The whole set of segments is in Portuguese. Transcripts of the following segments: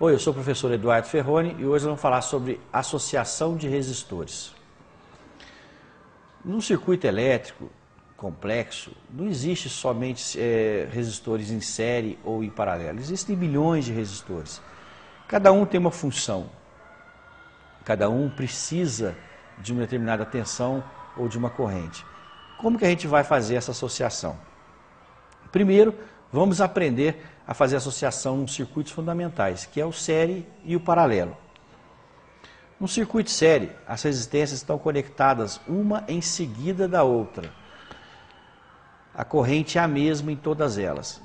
Oi, eu sou o professor Eduardo Ferroni e hoje vamos falar sobre associação de resistores. Num circuito elétrico complexo, não existe somente resistores em série ou em paralelo, existem milhões de resistores. Cada um tem uma função, cada um precisa de uma determinada tensão ou de uma corrente. Como que a gente vai fazer essa associação? Primeiro, vamos aprender a fazer associação nos circuitos fundamentais, que é o série e o paralelo. No circuito série, as resistências estão conectadas uma em seguida da outra. A corrente é a mesma em todas elas.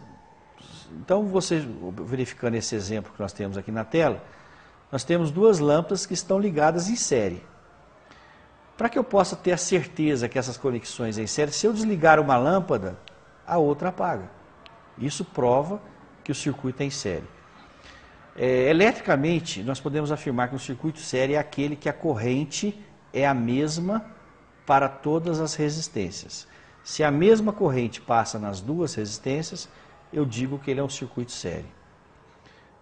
Então, você verificando esse exemplo que nós temos aqui na tela, nós temos duas lâmpadas que estão ligadas em série. Para que eu possa ter a certeza que essas conexões em série, se eu desligar uma lâmpada, a outra apaga. Isso prova que o circuito é em série. Eletricamente, nós podemos afirmar que o circuito série é aquele que a corrente é a mesma para todas as resistências. Se a mesma corrente passa nas duas resistências, eu digo que ele é um circuito série.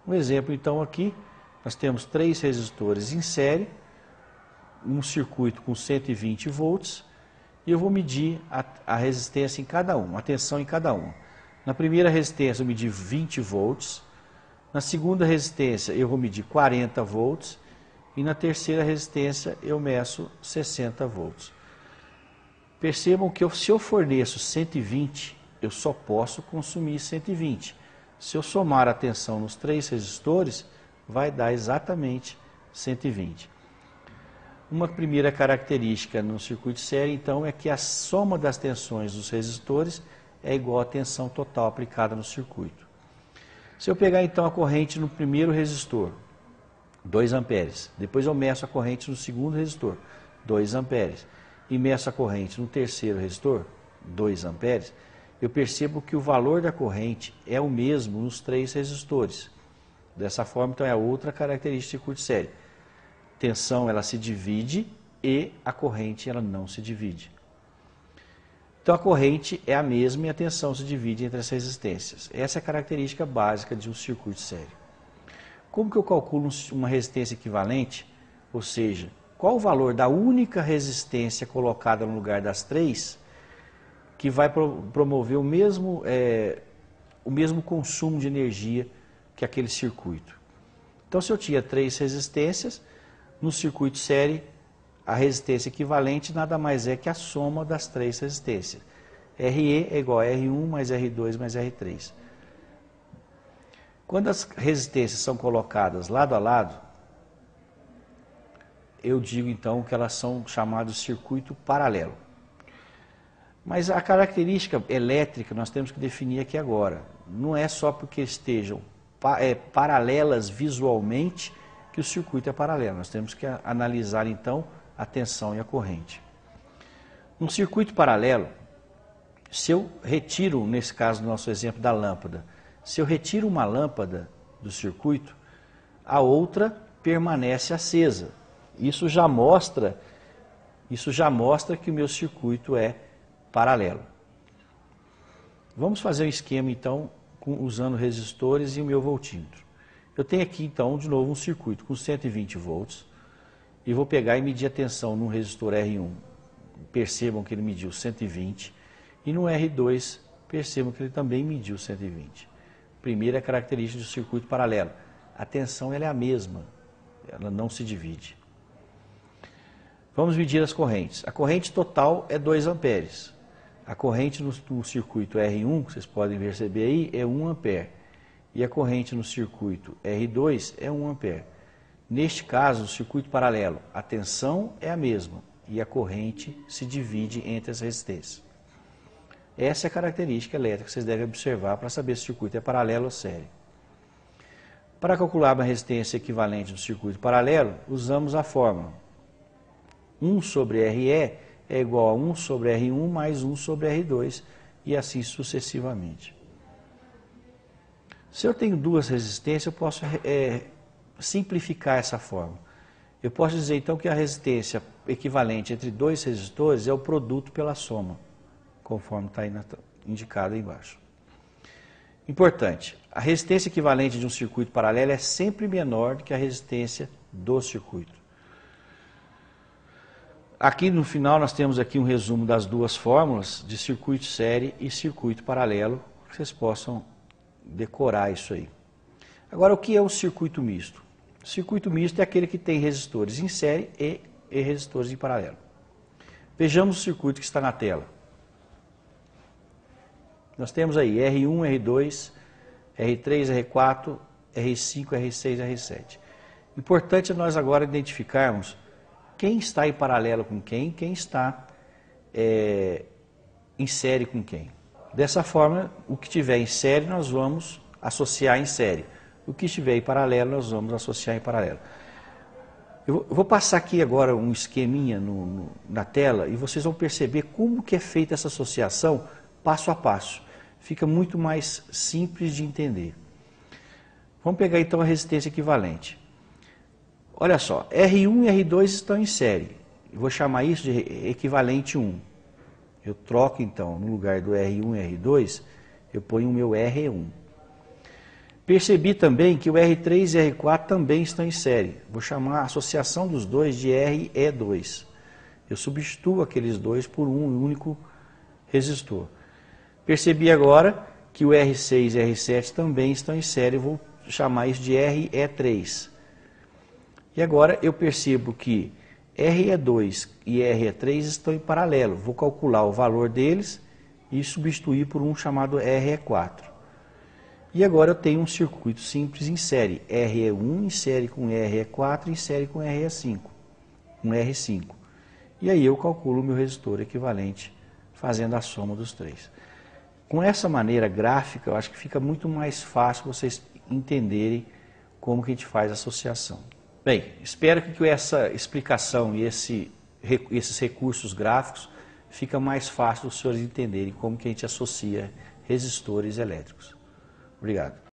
Um exemplo, então, aqui, nós temos 3 resistores em série, um circuito com 120 volts, e eu vou medir a resistência em cada um, a tensão em cada um. Na primeira resistência eu medi 20 volts, na segunda resistência eu vou medir 40 volts e na terceira resistência eu meço 60 volts. Percebam que se eu forneço 120, eu só posso consumir 120. Se eu somar a tensão nos 3 resistores, vai dar exatamente 120. Uma primeira característica no circuito série, então, é que a soma das tensões dos resistores é igual à tensão total aplicada no circuito. Se eu pegar então a corrente no primeiro resistor, 2 amperes, depois eu meço a corrente no segundo resistor, 2 amperes, e meço a corrente no terceiro resistor, 2 amperes, eu percebo que o valor da corrente é o mesmo nos 3 resistores. Dessa forma, então, é outra característica do circuito série. Tensão, ela se divide e a corrente, ela não se divide. Então a corrente é a mesma e a tensão se divide entre as resistências. Essa é a característica básica de um circuito série. Como que eu calculo uma resistência equivalente? Ou seja, qual o valor da única resistência colocada no lugar das 3 que vai promover o mesmo consumo de energia que aquele circuito? Então, se eu tinha 3 resistências, no circuito série, a resistência equivalente nada mais é que a soma das 3 resistências. RE é igual a R1 mais R2 mais R3. Quando as resistências são colocadas lado a lado, eu digo então que elas são chamadas de circuito paralelo. Mas a característica elétrica nós temos que definir aqui agora. Não é só porque estejam paralelas visualmente que o circuito é paralelo. Nós temos que analisar então a tensão e a corrente. Num circuito paralelo, se eu retiro, nesse caso do nosso exemplo da lâmpada, se eu retiro uma lâmpada do circuito, a outra permanece acesa. Isso já mostra que o meu circuito é paralelo. Vamos fazer um esquema então usando resistores e o meu voltímetro. Eu tenho aqui então de novo um circuito com 120 volts e vou pegar e medir a tensão no resistor R1. Percebam que ele mediu 120 e no R2 percebam que ele também mediu 120. Primeira característica do circuito paralelo, a tensão ela é a mesma, ela não se divide. Vamos medir as correntes. A corrente total é 2 amperes. A corrente no circuito R1, vocês podem perceber aí, é 1 ampere. E a corrente no circuito R2 é 1 ampere. Neste caso, no circuito paralelo, a tensão é a mesma e a corrente se divide entre as resistências. Essa é a característica elétrica que vocês devem observar para saber se o circuito é paralelo ou série. Para calcular uma resistência equivalente do circuito paralelo, usamos a fórmula 1 sobre RE é igual a 1 sobre R1 mais 1 sobre R2 e assim sucessivamente. Se eu tenho 2 resistências, eu posso simplificar essa fórmula. Eu posso dizer então que a resistência equivalente entre 2 resistores é o produto pela soma, conforme está aí indicado aí embaixo. Importante, a resistência equivalente de um circuito paralelo é sempre menor do que a resistência do circuito. Aqui no final nós temos aqui um resumo das duas fórmulas de circuito série e circuito paralelo, que vocês possam decorar isso aí. Agora, o que é o circuito misto? O circuito misto é aquele que tem resistores em série e resistores em paralelo. Vejamos o circuito que está na tela. Nós temos aí R1, R2, R3, R4, R5, R6, R7. Importante é nós agora identificarmos quem está em paralelo com quem está em série com quem. Dessa forma, o que tiver em série nós vamos associar em série. O que estiver em paralelo nós vamos associar em paralelo. Eu vou passar aqui agora um esqueminha na tela e vocês vão perceber como que é feita essa associação passo a passo. Fica muito mais simples de entender. Vamos pegar então a resistência equivalente. Olha só, R1 e R2 estão em série. Eu vou chamar isso de equivalente 1. Eu troco então, no lugar do R1 e R2, eu ponho o meu R1. Percebi também que o R3 e R4 também estão em série. Vou chamar a associação dos dois de RE2. Eu substituo aqueles dois por um único resistor. Percebi agora que o R6 e R7 também estão em série. Vou chamar isso de RE3. E agora eu percebo que RE2 e RE3 estão em paralelo. Vou calcular o valor deles e substituir por um chamado RE4. E agora eu tenho um circuito simples em série. RE1 em série com RE4 em série com RE5. Um R5. E aí eu calculo o meu resistor equivalente fazendo a soma dos três. Com essa maneira gráfica, eu acho que fica muito mais fácil vocês entenderem como que a gente faz a associação. Bem, espero que com essa explicação e esses recursos gráficos fica mais fácil os senhores entenderem como que a gente associa resistores elétricos. Obrigado.